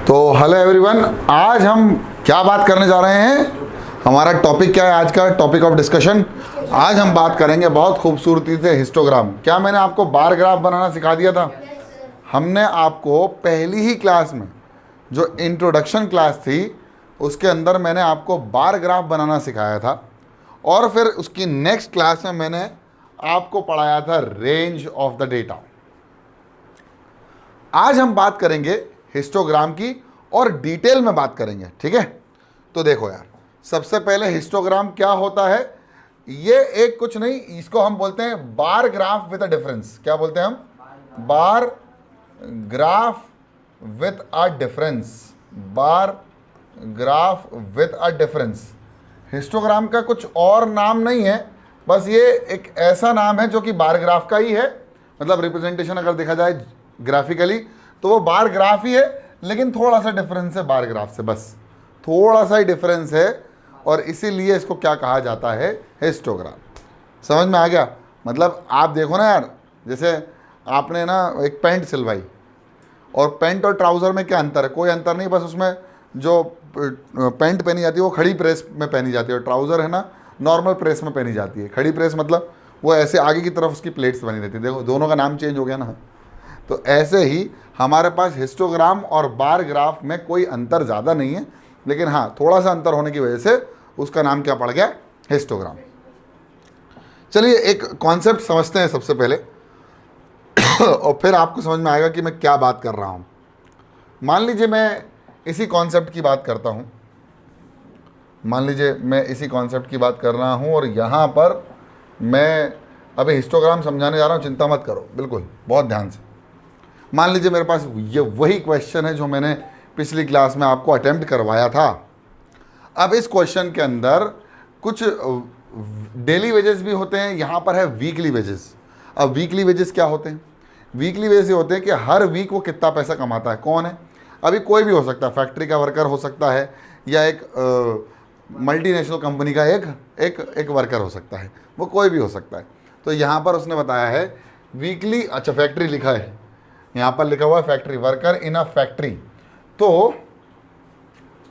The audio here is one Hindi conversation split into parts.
तो हेलो एवरीवन, आज हम क्या बात करने जा रहे हैं। हमारा टॉपिक क्या है आज का टॉपिक ऑफ डिस्कशन। आज हम बात करेंगे बहुत खूबसूरती से हिस्टोग्राम। क्या मैंने आपको बार ग्राफ बनाना सिखा दिया था? हमने आपको पहली ही क्लास में जो इंट्रोडक्शन क्लास थी उसके अंदर मैंने आपको बार ग्राफ बनाना सिखाया था, और फिर उसकी नेक्स्ट क्लास में मैंने आपको पढ़ाया था रेंज ऑफ द डेटा। आज हम बात करेंगे हिस्टोग्राम की और डिटेल में बात करेंगे, ठीक है। तो देखो यार, सबसे पहले हिस्टोग्राम क्या होता है। ये एक कुछ नहीं, इसको हम बोलते हैं bar graph with a difference. क्या बोलते हैं हम? Bar graph with a difference. Bar graph with a difference histogram का कुछ और नाम नहीं है, बस ये एक ऐसा नाम है जो कि बार ग्राफ का ही है। मतलब रिप्रेजेंटेशन अगर देखा जाए ग्राफिकली तो वो बार ग्राफ ही है, लेकिन थोड़ा सा डिफरेंस है बार ग्राफ से, बस थोड़ा सा ही डिफरेंस है, और इसीलिए इसको क्या कहा जाता है? हिस्टोग्राम। समझ में आ गया? मतलब आप देखो ना यार, जैसे आपने ना एक पैंट सिलवाई, और पैंट और ट्राउज़र में क्या अंतर है? कोई अंतर नहीं, बस उसमें जो पैंट पहनी जाती है वो खड़ी प्रेस में पहनी जाती है, और ट्राउज़र है ना नॉर्मल प्रेस में पहनी जाती है। खड़ी प्रेस मतलब वो ऐसे आगे की तरफ उसकी प्लेट्स बनी रहती है। देखो दोनों का नाम चेंज हो गया ना। तो ऐसे ही हमारे पास हिस्टोग्राम और बार ग्राफ में कोई अंतर ज़्यादा नहीं है, लेकिन हाँ थोड़ा सा अंतर होने की वजह से उसका नाम क्या पड़ गया? हिस्टोग्राम। चलिए एक कॉन्सेप्ट समझते हैं सबसे पहले और फिर आपको समझ में आएगा कि मैं क्या बात कर रहा हूँ। मान लीजिए मैं इसी कॉन्सेप्ट की बात करता हूँ। मान लीजिए मैं इसी कॉन्सेप्ट की बात कर रहा हूँ, और यहाँ पर मैं अभी हिस्टोग्राम समझाने जा रहा हूँ। चिंता मत करो, बिल्कुल बहुत ध्यान से। मान लीजिए मेरे पास ये वही क्वेश्चन है जो मैंने पिछली क्लास में आपको अटेम्प्ट करवाया था। अब इस क्वेश्चन के अंदर कुछ डेली वेजेस भी होते हैं, यहाँ पर है वीकली वेजेस। अब वीकली वेजेस क्या होते हैं? वीकली वेजेस ये होते हैं कि हर वीक वो कितना पैसा कमाता है। कौन है? अभी कोई भी हो सकता है, फैक्ट्री का वर्कर हो सकता है, या एक मल्टीनेशनल कंपनी का एक वर्कर हो सकता है, वो कोई भी हो सकता है। तो यहाँ पर उसने बताया है वीकली। अच्छा, फैक्ट्री लिखा है, यहाँ पर लिखा हुआ है factory, worker in a factory. तो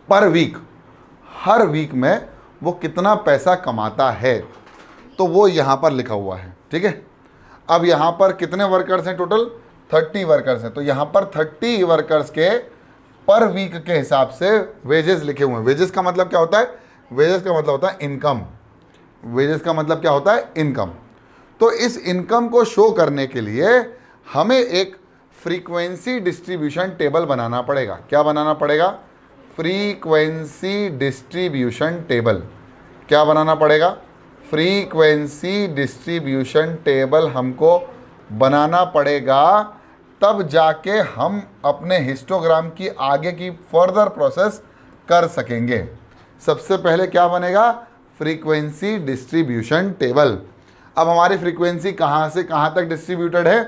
पर वीक, हर वीक में वो कितना पैसा कमाता है, तो वो यहाँ पर लिखा हुआ है, ठीक है। अब यहाँ पर कितने वर्कर्स हैं? टोटल 30 वर्कर्स हैं। तो यहाँ पर 30 वर्कर्स के पर वीक के हिसाब से वेजेस लिखे हुए हैं। वेजेस का मतलब क्या होता है? वेजेस का मतलब होता है इनकम। वेजेस का मतलब क्या होता है? इनकम। तो इस इनकम को शो करने के लिए हमें एक फ्रीक्वेंसी डिस्ट्रीब्यूशन टेबल बनाना पड़ेगा। क्या बनाना पड़ेगा? Frequency distribution table. क्या बनाना पड़ेगा? फ्रीक्वेंसी डिस्ट्रीब्यूशन टेबल हमको बनाना पड़ेगा, तब जाके हम अपने हिस्टोग्राम की आगे की फर्दर प्रोसेस कर सकेंगे। सबसे पहले क्या बनेगा? Frequency distribution table. अब हमारी फ्रीक्वेंसी कहाँ से कहाँ तक डिस्ट्रीब्यूटेड है?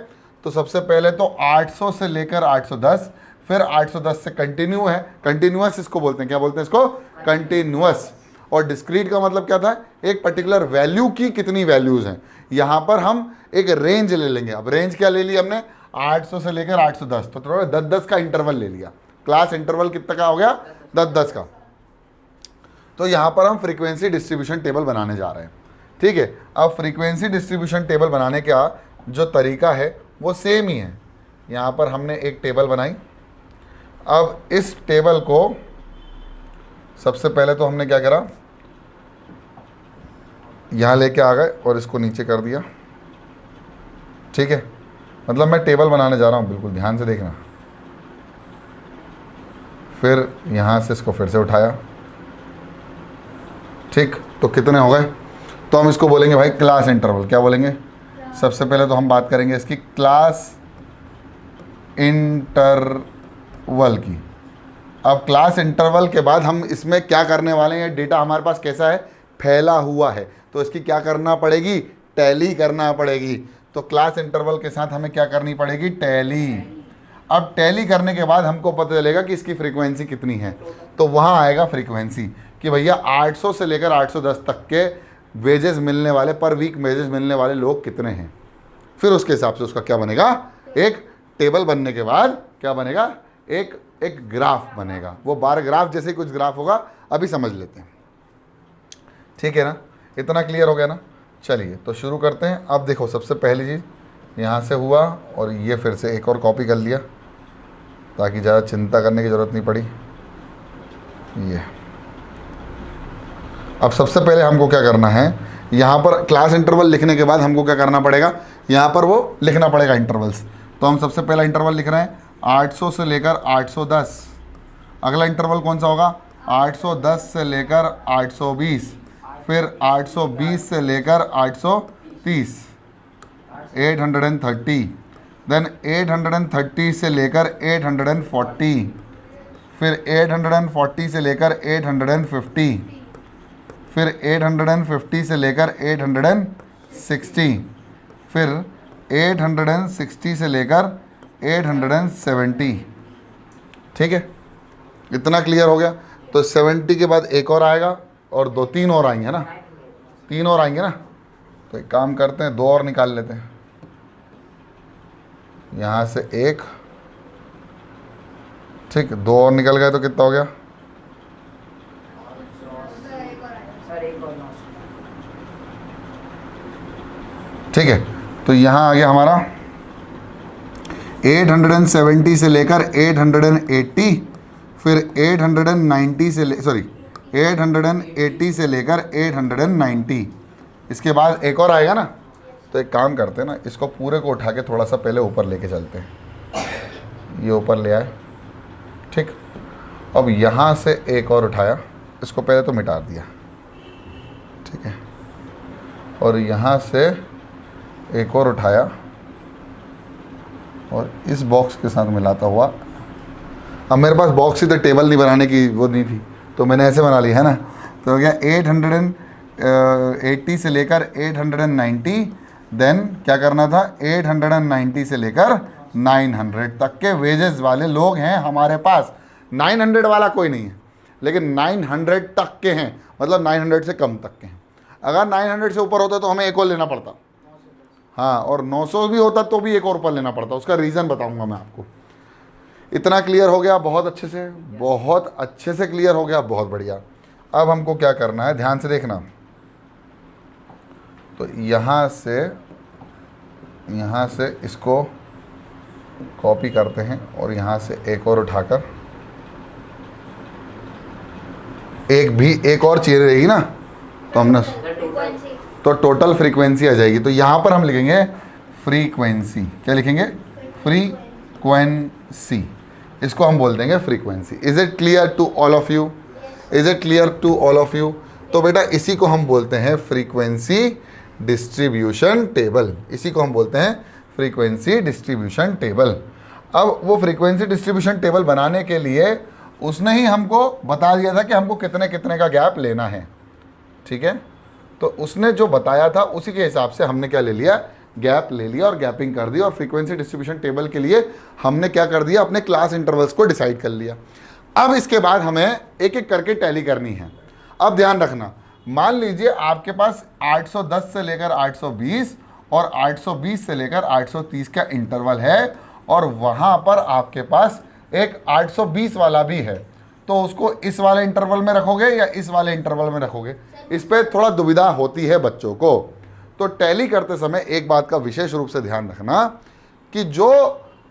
तो सबसे पहले तो 800 से लेकर 810, फिर 810 से कंटिन्यू है, कंटिन्यूअस इसको बोलते हैं। क्या बोलते हैं इसको? कंटिन्यूअस। और डिस्क्रीट का मतलब क्या था? एक पर्टिकुलर वैल्यू की कितनी वैल्यूज़ हैं। यहाँ पर हम एक रेंज ले लेंगे। अब रेंज क्या ले लिया हमने? 800 से लेकर 810, तो थोड़ा 10-10 का इंटरवल ले लिया। क्लास इंटरवल कितना का हो गया? 10-10 का। तो यहाँ पर हम फ्रीक्वेंसी डिस्ट्रीब्यूशन टेबल बनाने जा रहे हैं, ठीक है। अब फ्रीक्वेंसी डिस्ट्रीब्यूशन टेबल बनाने का जो तरीका है वो सेम ही है। यहाँ पर हमने एक टेबल बनाई। अब इस टेबल को सबसे पहले तो हमने क्या करा, यहाँ लेके आ गए और इसको नीचे कर दिया, ठीक है। मतलब मैं टेबल बनाने जा रहा हूँ, बिल्कुल ध्यान से देखना। फिर यहाँ से इसको फिर से उठाया, ठीक। तो कितने हो गए? तो हम इसको बोलेंगे भाई क्लास इंटरवल। क्या बोलेंगे? सबसे पहले तो हम बात करेंगे इसकी क्लास इंटरवल की। अब क्लास इंटरवल के बाद हम इसमें क्या करने वाले हैं? डेटा हमारे पास कैसा है? फैला हुआ है, तो इसकी क्या करना पड़ेगी? टैली करना पड़ेगी। तो क्लास इंटरवल के साथ हमें क्या करनी पड़ेगी? टैली। अब टैली करने के बाद हमको पता चलेगा कि इसकी फ्रीक्वेंसी कितनी है। तो वहाँ आएगा फ्रीक्वेंसी कि भैया 800 से लेकर 810 तक के वेजेस मिलने वाले, पर वीक वेजेस मिलने वाले लोग कितने हैं। फिर उसके हिसाब से उसका क्या बनेगा? एक टेबल बनने के बाद क्या बनेगा? एक एक ग्राफ बनेगा, वो बार ग्राफ जैसे कुछ ग्राफ होगा, अभी समझ लेते हैं, ठीक है ना। इतना क्लियर हो गया ना। चलिए तो शुरू करते हैं। अब देखो सबसे पहली चीज़ यहाँ से हुआ और ये फिर से एक और कॉपी कर लिया ताकि ज़्यादा चिंता करने की ज़रूरत नहीं पड़ी। ये अब सबसे पहले हमको क्या करना है, यहाँ पर क्लास इंटरवल लिखने के बाद हमको क्या करना पड़ेगा, यहाँ पर वो लिखना पड़ेगा इंटरवल्स। तो हम सबसे पहला इंटरवल लिख रहे हैं 800 से लेकर 810। अगला इंटरवल कौन सा होगा, 810 से लेकर 820, फिर 820 से लेकर 830, 830, देन 830 से लेकर 840, फिर 840 से लेकर 850, फिर 850 से लेकर 860, फिर 860 से लेकर 870। ठीक है, इतना क्लियर हो गया। तो 70 के बाद एक और आएगा और दो तीन और आएंगे ना, तीन और आएंगे ना। तो एक काम करते हैं, दो और निकाल लेते हैं। यहाँ से एक, ठीक, दो और निकल गए तो कितना हो गया, ठीक है। तो यहाँ आ गया हमारा 870 से लेकर 880, फिर 890 से 880 से लेकर 890। इसके बाद एक और आएगा ना। तो एक काम करते हैं ना, इसको पूरे को उठा के थोड़ा सा पहले ऊपर लेके चलते हैं। ये ऊपर ले आए, ठीक। अब यहाँ से एक और उठाया, इसको पहले तो मिटा दिया, ठीक है। और यहाँ से एक और उठाया और इस बॉक्स के साथ मिलाता हुआ, अब मेरे पास बॉक्स ही तो टेबल नहीं बनाने की वो नहीं थी, तो मैंने ऐसे बना लिया है ना। तो हो गया 880 से लेकर 890, देन क्या करना था, 890 से लेकर 900 तक के वेजेस वाले लोग हैं हमारे पास। 900 वाला कोई नहीं है, लेकिन 900 तक के हैं, मतलब 900 से कम तक के हैं। अगर 900 से ऊपर होता तो हमें एक और लेना पड़ता, हाँ, और 900 भी होता तो भी एक और ऊपर लेना पड़ता। उसका रीज़न बताऊंगा मैं आपको। इतना क्लियर हो गया, बहुत अच्छे से, बहुत अच्छे से क्लियर हो गया, बहुत बढ़िया। अब हमको क्या करना है, ध्यान से देखना। तो यहाँ से इसको कॉपी करते हैं और यहाँ से एक और उठाकर एक और चीज़ रहेगी ना, तो हमने तो टोटल फ्रीक्वेंसी आ जाएगी। तो यहाँ पर हम लिखेंगे फ्रीक्वेंसी, क्या लिखेंगे, फ्रीक्वेंसी। इसको हम बोल देंगे frequency. Is it clear to all of you, is it clear to all of you. तो बेटा इसी को हम बोलते हैं फ्रीक्वेंसी डिस्ट्रीब्यूशन टेबल, इसी को हम बोलते हैं फ्रीक्वेंसी डिस्ट्रीब्यूशन टेबल। अब वो फ्रीक्वेंसी डिस्ट्रीब्यूशन टेबल बनाने के लिए उसने ही हमको बता दिया था कि हमको कितने कितने का गैप लेना है, ठीक है। तो उसने जो बताया था उसी के हिसाब से हमने क्या ले लिया, गैप ले लिया और गैपिंग कर दी। और फ्रीक्वेंसी डिस्ट्रीब्यूशन टेबल के लिए हमने क्या कर दिया, अपने क्लास इंटरवल्स को डिसाइड कर लिया। अब इसके बाद हमें एक एक करके टैली करनी है। अब ध्यान रखना, मान लीजिए आपके पास 810 से लेकर 820 और 820 से लेकर 830 का इंटरवल है, और वहाँ पर आपके पास एक 820 वाला भी है। तो उसको इस वाले इंटरवल में रखोगे या इस वाले इंटरवल में रखोगे, इस पर थोड़ा दुविधा होती है बच्चों को। तो टैली करते समय एक बात का विशेष रूप से ध्यान रखना कि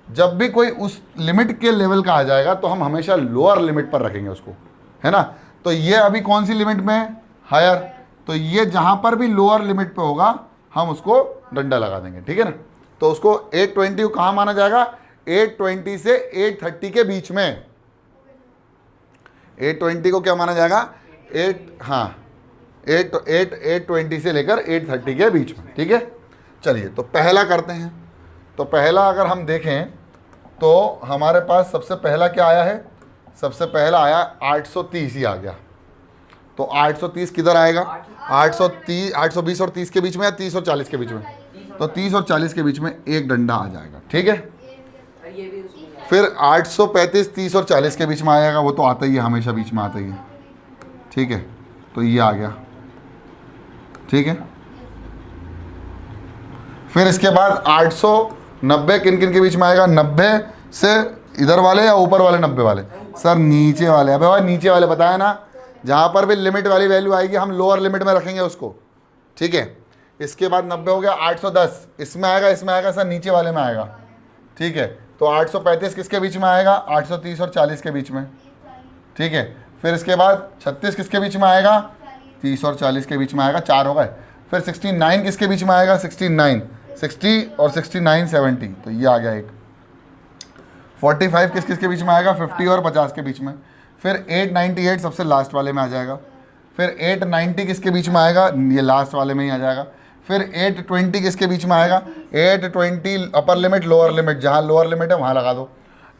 जब भी कोई उस लिमिट के लेवल का आ जाएगा तो हम हमेशा लोअर लिमिट पर रखेंगे उसको, है ना। तो ये अभी कौन सी लिमिट में है, हायर। तो ये जहाँ पर भी लोअर लिमिट पे होगा हम उसको डंडा लगा देंगे, ठीक है ना। तो उसको 820 को कहाँ माना जाएगा, 820 से 830 के बीच में। 820 को क्या माना जाएगा, 820 से लेकर 830 के बीच में, ठीक है। चलिए तो पहला करते हैं। तो पहला अगर हम देखें तो हमारे पास सबसे पहला क्या आया है, सबसे पहला आया 830 ही आ गया। तो 830 किधर आएगा, 830, 820 और 30 के बीच में या 30 और 40 के बीच में। तो 30 और 40 के बीच में एक डंडा आ जाएगा, ठीक है। फिर 835 30 और 40 के बीच में आएगा, वो तो आता ही है, हमेशा बीच में आता ही है, ठीक है। तो ये आ गया, ठीक है। फिर इसके बाद 890 किन किन के बीच में आएगा, 90 से इधर वाले या ऊपर वाले 90 वाले? सर नीचे वाले। अबे भाई नीचे वाले बताया ना, जहाँ पर भी लिमिट वाली वैल्यू आएगी हम लोअर लिमिट में रखेंगे उसको, ठीक है। इसके बाद 90 हो गया, 810 इसमें आएगा, इसमें आएगा सर नीचे वाले में आएगा, ठीक है। तो 835 किसके बीच में आएगा? 830 और 40 के बीच में, ठीक है। फिर इसके बाद 36 किसके बीच में आएगा? 30 और 40 के बीच में आएगा, 4 हो गए। फिर 69 किसके बीच में आएगा? 69, 60 और 69 70, तो ये आ गया एक। 45 किसके बीच में आएगा? 50 और 50 के बीच में। फिर 898 सबसे लास्ट वाले में आ जाएगा। फिर 890 किसके बीच में आएगा? ये लास्ट वाले में ही आ जाएगा। फिर 820 किसके बीच में आएगा? 820 अपर लिमिट लोअर लिमिट, जहाँ लोअर लिमिट है वहाँ लगा दो।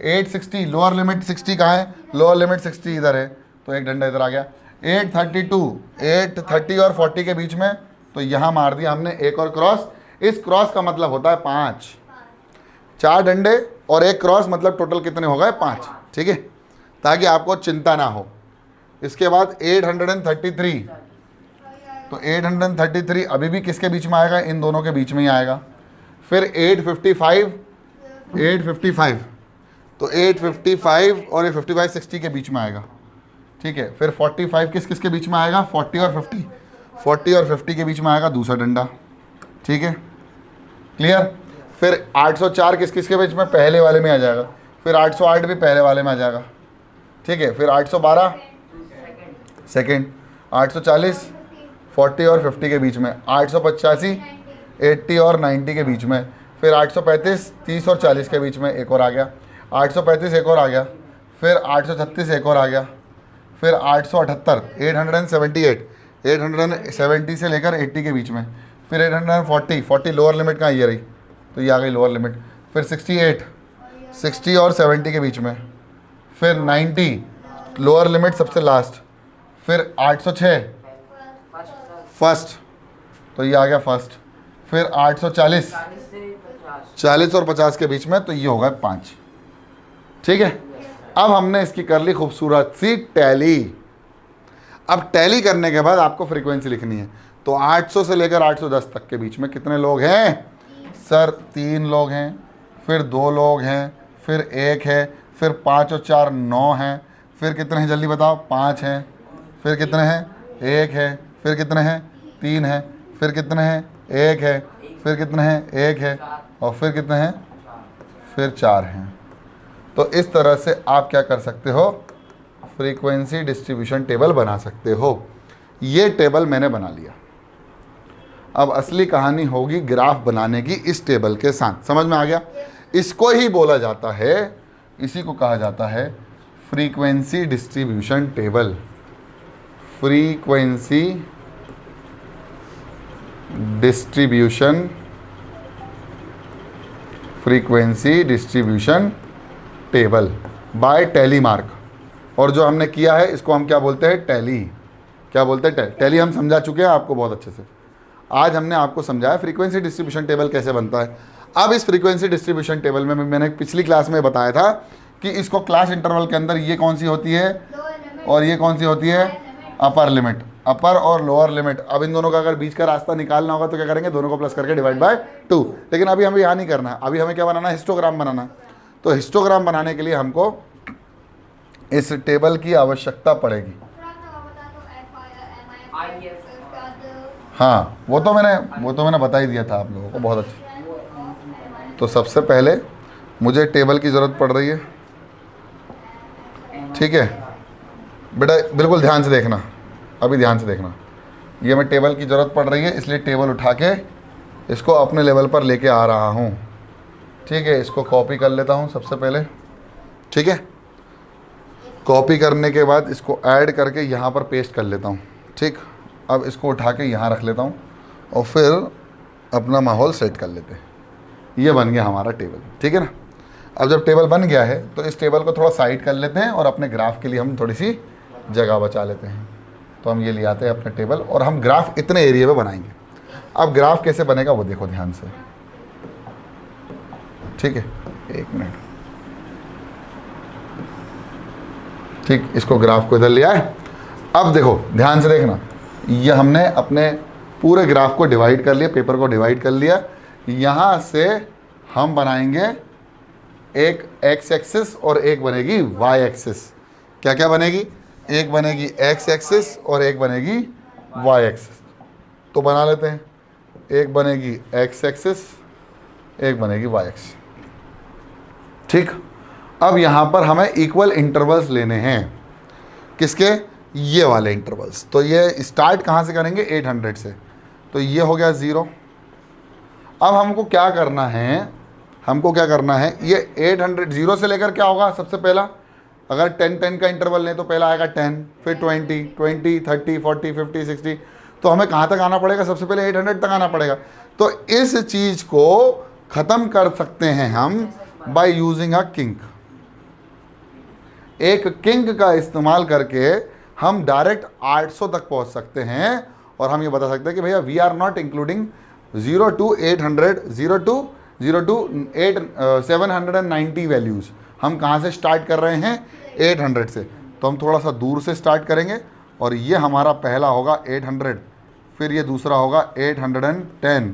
860 लोअर लिमिट 60 कहाँ है? लोअर लिमिट 60 इधर है, तो एक डंडा इधर आ गया। 830 और 40 के बीच में, तो यहाँ मार दिया हमने एक और क्रॉस। इस क्रॉस का मतलब होता है 5, 4 डंडे और एक क्रॉस, मतलब टोटल कितने हो गए? 5, ठीक है, ताकि आपको चिंता ना हो। इसके बाद 833, तो 833 अभी भी किसके बीच में आएगा? इन दोनों के बीच में ही आएगा। फिर 855, तो 855 और ये 55 60 के बीच में आएगा, ठीक है। फिर 45 किसके बीच में आएगा? 40 और 50 के बीच में आएगा दूसरा डंडा, ठीक है, क्लियर। फिर 804 किसके बीच में? पहले वाले में आ जाएगा। फिर 808 भी पहले वाले में आ जाएगा, ठीक है। फिर 812 सेकेंड, 840 40 और 50 के बीच में, 885 80 और 90 के बीच में। फिर 835 30 और 40 के बीच में एक और आ गया। 835 एक और आ गया। फिर 836 एक और आ गया। फिर 878 870 से लेकर 80 के बीच में। फिर 840 लोअर लिमिट कहाँ? ये रही, तो ये आ गई लोअर लिमिट। फिर 68 60 और 70 के बीच में। फिर 90 लोअर लिमिट सबसे लास्ट। फिर 806 फर्स्ट, तो ये आ गया फर्स्ट। फिर 840 40 और 50 के बीच में, तो ये होगा 5, ठीक है। अब हमने इसकी कर ली खूबसूरत सी टैली। अब टैली करने के बाद आपको फ्रीक्वेंसी लिखनी है। तो 800 से लेकर 810 तक के बीच में कितने लोग हैं? सर 3 लोग हैं, फिर 2 लोग हैं, फिर 1 है, फिर 5 और 4 9 हैं। फिर कितने हैं जल्दी बताओ? 5 हैं। फिर कितने हैं? 1 है। फिर कितने हैं? 3 हैं। फिर कितने हैं? 1 है। फिर कितने हैं? 1 है। और फिर कितने हैं? फिर 4 हैं। तो इस तरह से आप क्या कर सकते हो? फ्रीक्वेंसी डिस्ट्रीब्यूशन टेबल बना सकते हो। ये टेबल मैंने बना लिया। अब असली कहानी होगी ग्राफ बनाने की इस टेबल के साथ। समझ में आ गया? इसको ही बोला जाता है, इसी को कहा जाता है frequency distribution table. Frequency distribution table by tally mark. और जो हमने किया है इसको हम क्या बोलते हैं? टैली। क्या बोलते हैं? टैली हम समझा चुके हैं आपको बहुत अच्छे से। आज हमने आपको समझाया फ्रीक्वेंसी डिस्ट्रीब्यूशन टेबल कैसे बनता है। अब इस फ्रीक्वेंसी डिस्ट्रीब्यूशन टेबल में मैंने पिछली क्लास में बताया था कि इसको क्लास इंटरवल के अंदर ये कौन सी होती है और ये कौन सी होती है? अपर लिमिट, अपर और लोअर लिमिट। अब इन दोनों का अगर बीच का रास्ता निकालना होगा तो क्या करेंगे? दोनों को प्लस करके डिवाइड बाय 2। लेकिन अभी हमें यहाँ नहीं करना है, अभी हमें क्या बनाना है? हिस्टोग्राम बनाना है। तो हिस्टोग्राम बनाने के लिए हमको इस टेबल की आवश्यकता पड़ेगी। हाँ, वो तो मैंने बता ही दिया था आप लोगों को बहुत अच्छा। तो सबसे पहले मुझे टेबल की ज़रूरत पड़ रही है, ठीक है बेटा, बिल्कुल ध्यान से देखना, अभी ध्यान से देखना। ये मैं टेबल की ज़रूरत पड़ रही है, इसलिए टेबल उठा के इसको अपने लेवल पर लेके आ रहा हूँ, ठीक है। इसको कॉपी कर लेता हूँ सबसे पहले, ठीक है। कॉपी करने के बाद इसको ऐड करके यहाँ पर पेस्ट कर लेता हूँ, ठीक। अब इसको उठा के यहाँ रख लेता हूँ और फिर अपना माहौल सेट कर लेते हैं। ये बन गया हमारा टेबल, ठीक है ना। अब जब टेबल बन गया है तो इस टेबल को थोड़ा साइड कर लेते हैं और अपने ग्राफ के लिए हम थोड़ी सी जगह बचा लेते हैं। तो हम ये ले आते हैं अपने टेबल और हम ग्राफ इतने एरिया में बनाएंगे। अब ग्राफ कैसे बनेगा वो देखो ध्यान से, ठीक है। 1 मिनट, ठीक। इसको ग्राफ को इधर ले आए। अब देखो ध्यान से देखना, ये हमने अपने पूरे ग्राफ को डिवाइड कर लिया, पेपर को डिवाइड कर लिया। यहाँ से हम बनाएंगे एक एक्स एक्सिस और एक बनेगी वाई एक्सिस। क्या क्या बनेगी? एक बनेगी एक्स एक्सिस और एक बनेगी वाई एक्सिस। तो बना लेते हैं, एक बनेगी एक्स एक्सिस, एक बनेगी वाई एक्सिस। ठीक, अब यहाँ पर हमें इक्वल इंटरवल्स लेने हैं। किसके? ये वाले इंटरवल्स। तो ये स्टार्ट कहाँ से करेंगे? 800 से। तो ये हो गया 0। अब हमको क्या करना है? हमको क्या करना है? ये 800 0 से लेकर क्या होगा? सबसे पहला अगर 10 का इंटरवल लें तो पहला आएगा 10, फिर 20, 30, 40, 50, 60। तो हमें कहाँ तक आना पड़ेगा? सबसे पहले 800 तक आना पड़ेगा। तो इस चीज़ को ख़त्म कर सकते हैं हम बाय यूजिंग अ किंक। एक किंक का इस्तेमाल करके हम डायरेक्ट 800 तक पहुँच सकते हैं और हम ये बता सकते हैं कि भैया we are not including 0 to 800, 0 to 790 values. हम कहाँ से स्टार्ट कर रहे हैं? 800 से। तो हम थोड़ा सा दूर से स्टार्ट करेंगे और ये हमारा पहला होगा 800, फिर ये दूसरा होगा 810,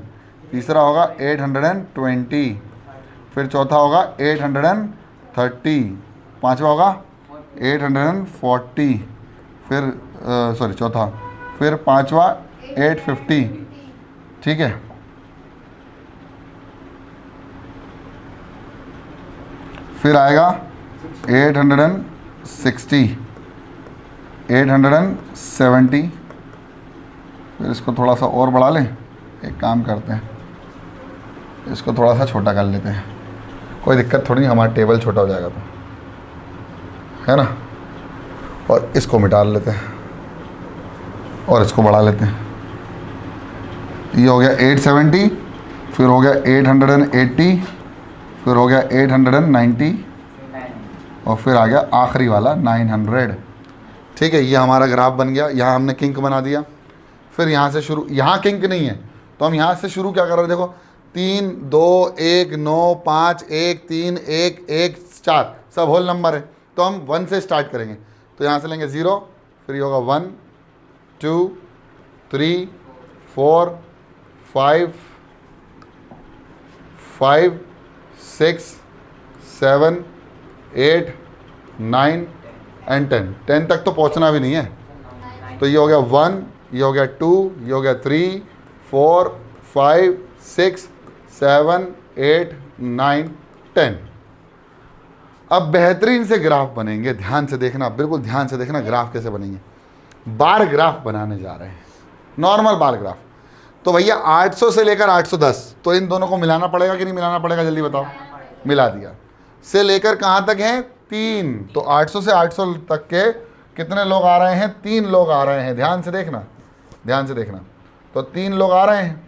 तीसरा होगा 820, फिर चौथा होगा 830, पांचवा होगा 840, फिर चौथा, फिर पांचवा 850। ठीक है, फिर आएगा 860, 870। फिर इसको थोड़ा सा और बढ़ा लें। एक काम करते हैं, इसको थोड़ा सा छोटा कर लेते हैं। कोई दिक्कत थोड़ी नहीं, हमारा टेबल छोटा हो जाएगा तो, है ना। और इसको मिटा लेते हैं और इसको बढ़ा लेते हैं। ये हो गया 870, फिर हो गया 880, फिर हो गया 890 और फिर आ गया आखिरी वाला 900। ठीक है, ये हमारा ग्राफ बन गया। यहाँ हमने किंक बना दिया। फिर यहाँ से शुरू, यहाँ किंक नहीं है तो हम यहाँ से शुरू क्या कर रहे हैं? देखो 3, 2, 1, 9, 5, 1, 3, 1, 1, 4 सब होल नंबर है। तो हम 1 से स्टार्ट करेंगे। तो यहाँ से लेंगे 0, फिर ये होगा 1, 2, 3, 4, 5, 6, 7, 8, 9 एंड 10 तक तो पहुंचना भी नहीं है। तो ये हो गया 1, ये हो गया 2, ये हो गया 3, 4, 5, 6, 7, 8, 9, 10। अब बेहतरीन से ग्राफ बनेंगे। ध्यान से देखना, बिल्कुल ध्यान से देखना ग्राफ कैसे बनेंगे। बार ग्राफ बनाने जा रहे हैं, नॉर्मल बार ग्राफ। तो भैया 800 से लेकर 810, तो इन दोनों को मिलाना पड़ेगा कि नहीं मिलाना पड़ेगा? जल्दी बताओ। मिला दिया। से लेकर कहाँ तक हैं? 3। तो 800 से 800 तक के कितने लोग आ रहे हैं? 3 लोग आ रहे हैं। ध्यान से देखना, ध्यान से देखना। तो 3 लोग आ रहे हैं।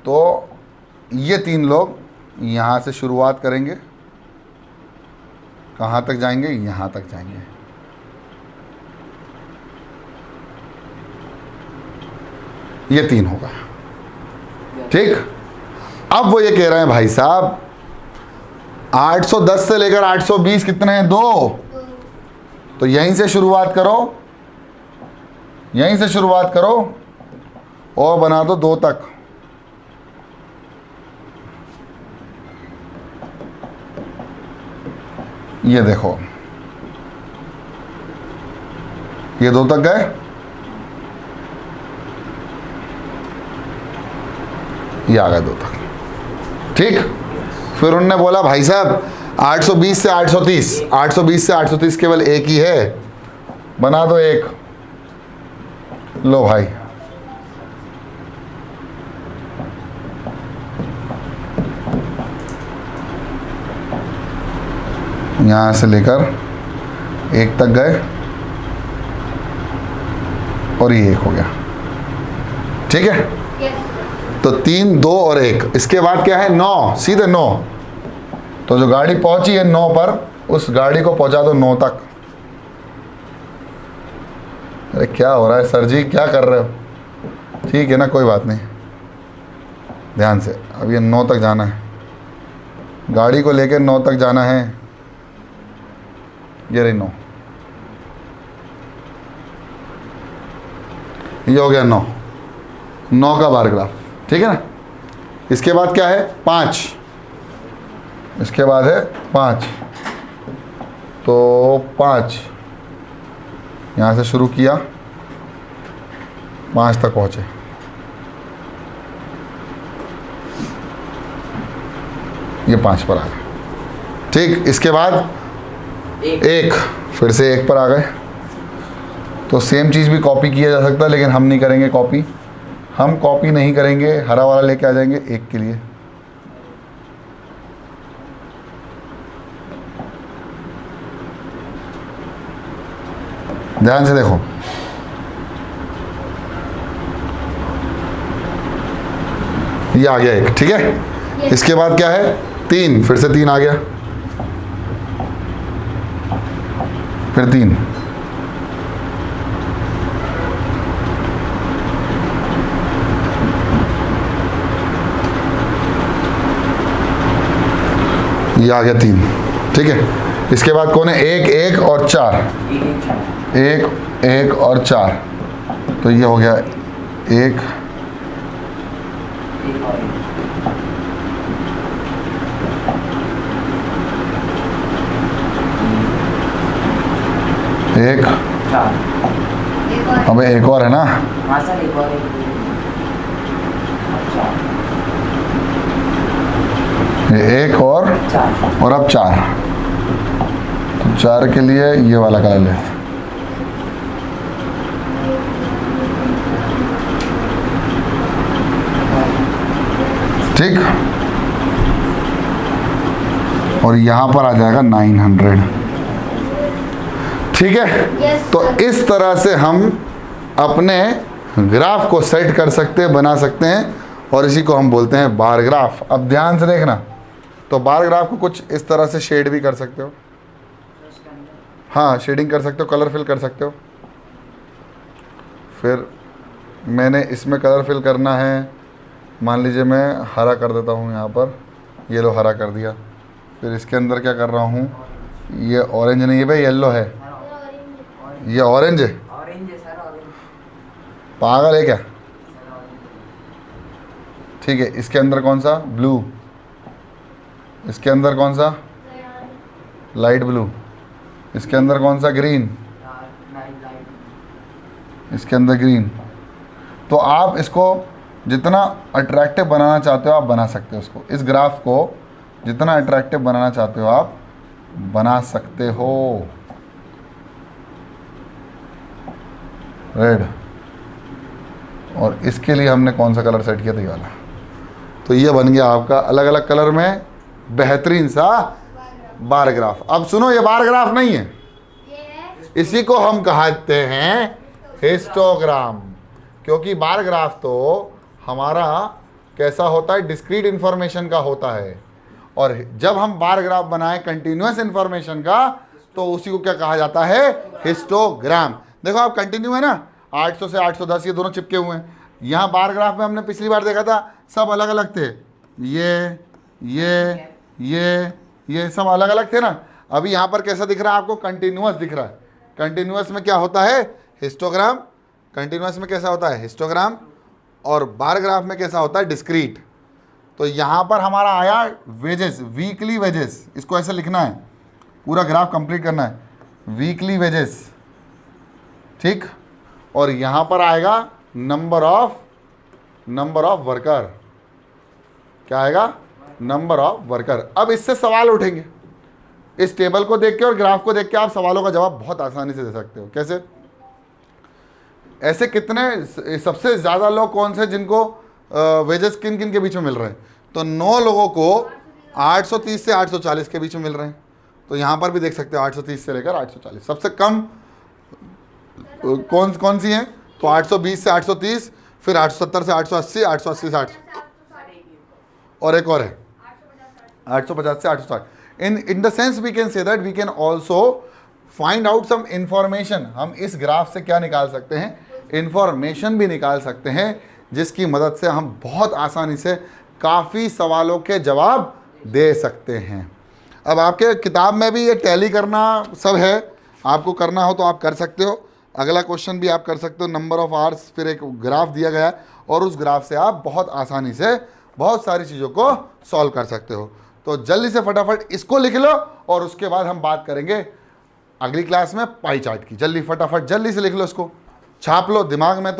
तो ये 3 लोग यहाँ से शुरुआत करेंगे, कहाँ तक जाएंगे? यहाँ तक जाएंगे। ये 3 होगा। ठीक, अब वो ये कह रहे हैं भाई साहब 810 से लेकर 820 कितने हैं? 2। तो यहीं से शुरुआत करो, यहीं से शुरुआत करो और बना दो 2 तक। ये देखो, ये 2 तक गए, ये आ गए 2 तक। ठीक, फिर उन्होंने बोला भाई साहब 820 से 830, 820 से 830 केवल एक ही है, बना दो 1। लो भाई, यहाँ से लेकर 1 तक गए और ये 1 हो गया। ठीक है, तो 3, 2 और 1। इसके बाद क्या है? 9, सीधे 9। तो जो गाड़ी पहुंची है 9 पर, उस गाड़ी को पहुंचा दो 9 तक। अरे क्या हो रहा है सर जी, क्या कर रहे हो? ठीक है ना, कोई बात नहीं, ध्यान से। अब ये 9 तक जाना है, गाड़ी को लेकर 9 तक जाना है। ये रही 9, ये हो गया 9 का बार ग्राफ। ठीक है ना। इसके बाद क्या है? 5, इसके बाद है 5, तो 5 यहाँ से शुरू किया, 5 तक पहुँचे। ये 5 पर आ गए। ठीक, इसके बाद 1, फिर से 1 पर आ गए। तो सेम चीज़ भी कॉपी किया जा सकता है, लेकिन हम नहीं करेंगे कॉपी। हम कॉपी नहीं करेंगे, हरा वाला लेके आ जाएंगे 1 के लिए। ध्यान से देखो, ये आ गया 1, ठीक है। इसके बाद क्या है 3, फिर से 3 आ गया, फिर 3, ये आ गया 3, ठीक है। इसके बाद कौन है 1, 1 और 4, 1, 1 और 4, तो ये हो गया 1, 1, अबे 1 और है ना, ये 1 और अब 4, तो 4 के लिए ये वाला कलर ले। ठीक, और यहाँ पर आ जाएगा 900, ठीक है। तो इस तरह से हम अपने ग्राफ को सेट कर सकते हैं, बना सकते हैं, और इसी को हम बोलते हैं बार ग्राफ। अब ध्यान से देखना, तो बार ग्राफ को कुछ इस तरह से शेड भी कर सकते हो, हाँ शेडिंग कर सकते हो, कलर फिल कर सकते हो। फिर मैंने इसमें कलर फिल करना है, मान लीजिए मैं हरा कर देता हूँ यहाँ पर, ये लो हरा कर दिया। फिर इसके अंदर क्या कर रहा हूँ, ये ऑरेंज नहीं है भाई, येलो है, ये ऑरेंज है, पागल है क्या। ठीक है, इसके अंदर कौन सा ब्लू, इसके अंदर कौन सा लाइट ब्लू, इसके अंदर कौन सा ग्रीन, इसके अंदर ग्रीन। तो आप इसको जितना अट्रैक्टिव बनाना चाहते हो आप बना सकते हो, उसको इस ग्राफ को जितना अट्रैक्टिव बनाना चाहते हो आप बना सकते हो। रेड, और इसके लिए हमने कौन सा कलर सेट किया था, ये वाला। तो ये बन गया आपका अलग अलग कलर में बेहतरीन सा बार ग्राफ। अब सुनो, ये बार ग्राफ नहीं है, इसी को हम कहते हैं हिस्टोग्राम, क्योंकि बार ग्राफ तो हमारा कैसा होता है, डिस्क्रीट इंफॉर्मेशन का होता है, और जब हम बार ग्राफ बनाएं कंटिन्यूअस इंफॉर्मेशन का, तो उसी को क्या कहा जाता है, हिस्टोग्राम। देखो आप कंटिन्यू है ना, 800 से 810 ये दोनों चिपके हुए हैं। यहाँ बार ग्राफ में हमने पिछली बार देखा था सब अलग अलग थे, ये सब अलग अलग थे ना। अभी यहाँ पर कैसा दिख रहा है आपको, कंटिन्यूअस दिख रहा है। कंटिन्यूअस में क्या होता है, हिस्टोग्राम। कंटिन्यूअस में कैसा होता है, हिस्टोग्राम, और बार ग्राफ में कैसा होता है, डिस्क्रीट। तो यहाँ पर हमारा आया वेजेस, वीकली वेजेस, इसको ऐसे लिखना है, पूरा ग्राफ कंप्लीट करना है, वीकली वेजेस, ठीक। और यहाँ पर आएगा नंबर ऑफ वर्कर, क्या आएगा, नंबर ऑफ वर्कर। अब इससे सवाल उठेंगे, इस टेबल को देख के और ग्राफ को देख के आप सवालों का जवाब बहुत आसानी से दे सकते हो। कैसे, ऐसे कितने, सबसे ज़्यादा लोग कौन से जिनको वेजेस किन किन के बीच में मिल रहे हैं, तो 9 लोगों को 830 से 840 के बीच में मिल रहे हैं। तो यहाँ पर भी देख सकते हो 830 से लेकर 840। सबसे कम कौन सी हैं, तो 820 से 830, फिर 870 से 880, 880 से 800, और एक और है 850 से 860। in the sense we can say that we can also find out some information। हम इस ग्राफ से क्या निकाल सकते हैं, इंफॉर्मेशन भी निकाल सकते हैं, जिसकी मदद से हम बहुत आसानी से काफ़ी सवालों के जवाब दे सकते हैं। अब आपके किताब में भी ये टैली करना सब है, आपको करना हो तो आप कर सकते हो। अगला क्वेश्चन भी आप कर सकते हो, नंबर ऑफ आवर्स, फिर एक ग्राफ दिया गया है और उस ग्राफ से आप बहुत आसानी से बहुत सारी चीज़ों को सॉल्व कर सकते हो। तो जल्दी से फटाफट इसको लिख लो और उसके बाद हम बात करेंगे अगली क्लास में पाई चार्ट की। जल्दी फटाफट जल्दी से लिख लो, इसको छाप लो दिमाग में। तो